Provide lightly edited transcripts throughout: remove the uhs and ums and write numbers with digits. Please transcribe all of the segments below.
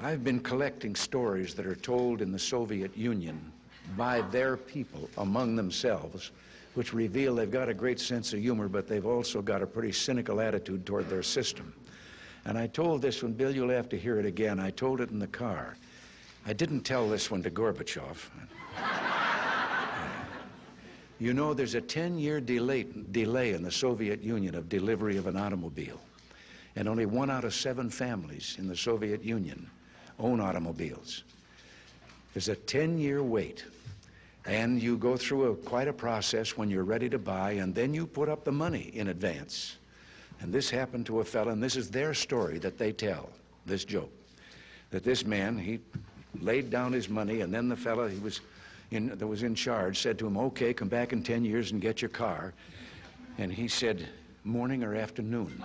I've been collecting stories that are told in the Soviet Union by their people among themselves, which reveal they've got a great sense of humor, but they've also got a pretty cynical attitude toward their system. And I told this one, Bill, you'll have to hear it again. I told it in the car. I didn't tell this one to Gorbachev. You know, there's a 10-year delay in the Soviet Union of delivery of an automobile. And only 1 out of 7 families in the Soviet Union own automobiles. There's a 10-year wait. And you go through quite a process when you're ready to buy, and then you put up the money in advance. And this happened to a fella, and this is their story that they tell, this joke. That this man, he laid down his money, and then the fella that was in charge said to him, okay, come back in 10 years and get your car. And he said, morning or afternoon?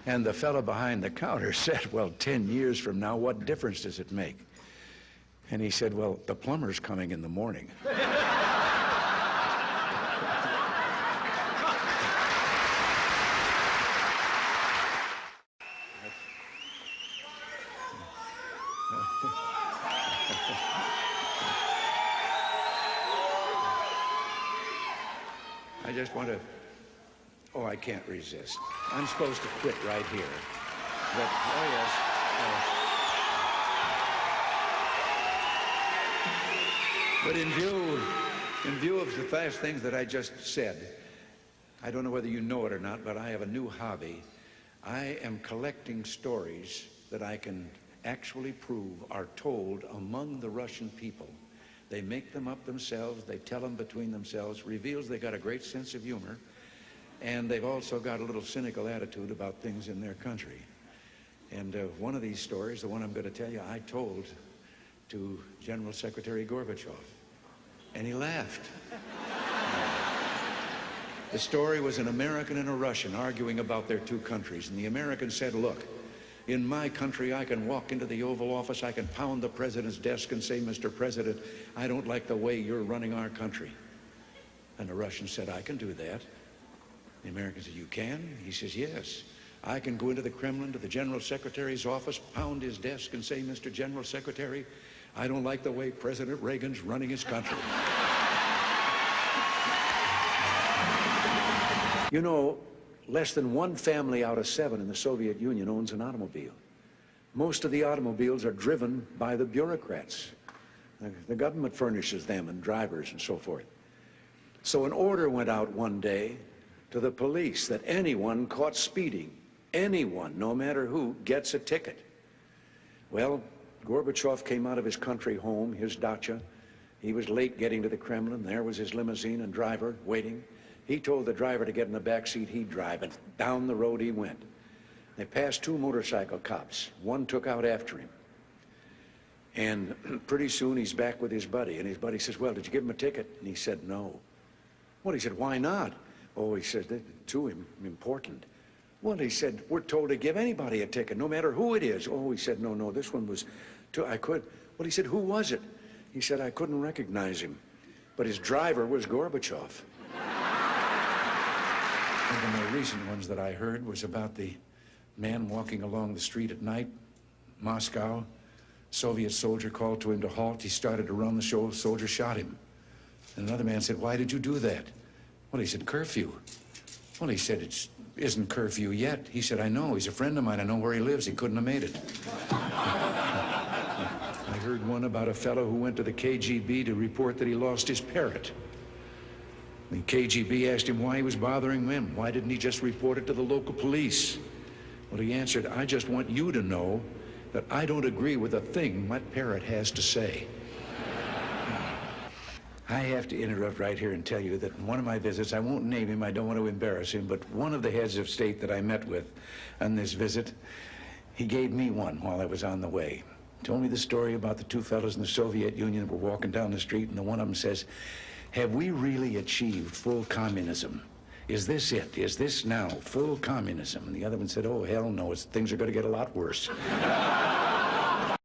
And the fellow behind the counter said, well, 10 years from now, what difference does it make? And he said, well, the plumber's coming in the morning. I just want to, oh, I can't resist. I'm supposed to quit right here. But, oh yes. But in view of the fast things that I just said, I don't know whether you know it or not, but I have a new hobby. I am collecting stories that I can actually prove are told among the Russian people. They make them up themselves, they tell them between themselves, reveals they got a great sense of humor, and they've also got a little cynical attitude about things in their country. And one of these stories, the one I'm going to tell you, I told to General Secretary Gorbachev, and he laughed. The story was an American and a Russian arguing about their two countries, and the American said, look, in my country, I can walk into the Oval Office, I can pound the president's desk and say, Mr. President, I don't like the way you're running our country. And the Russian said, I can do that. The American said, you can? He says, yes. I can go into the Kremlin, to the General Secretary's office, pound his desk and say, Mr. General Secretary, I don't like the way President Reagan's running his country. You know, less than 1 family out of 7 in the Soviet Union owns an automobile. Most of the automobiles are driven by the bureaucrats. The government furnishes them and drivers and so forth. So an order went out one day to the police that anyone caught speeding, anyone, no matter who, gets a ticket. Well, Gorbachev came out of his country home, his dacha. He was late getting to the Kremlin. There was his limousine and driver waiting. He told the driver to get in the back seat, he'd drive, and down the road he went. They passed 2 motorcycle cops. One took out after him. And pretty soon he's back with his buddy, and his buddy says, well, did you give him a ticket? And he said, no. Well, he said, why not? Oh, he said, too important. Well, he said, we're told to give anybody a ticket, no matter who it is. Oh, he said, no, this one was, I could. Well, he said, who was it? He said, I couldn't recognize him. But his driver was Gorbachev. One of the more recent ones that I heard was about the man walking along the street at night, Moscow. Soviet soldier called to him to halt. He started to run. The soldier shot him. And another man said, why did you do that? Well, he said, curfew. Well, he said, it isn't curfew yet. He said, I know. He's a friend of mine. I know where he lives. He couldn't have made it. I heard one about a fellow who went to the KGB to report that he lost his parrot. The KGB asked him why he was bothering them. Why didn't he just report it to the local police? Well, he answered, I just want you to know that I don't agree with a thing my parrot has to say. I have to interrupt right here and tell you that in one of my visits, I won't name him, I don't want to embarrass him, but one of the heads of state that I met with on this visit, he gave me one while I was on the way. Told me the story about the 2 fellows in the Soviet Union that were walking down the street, and the one of them says, have we really achieved full communism? Is this it? Is this now full communism? And the other one said, oh, hell no, things are going to get a lot worse.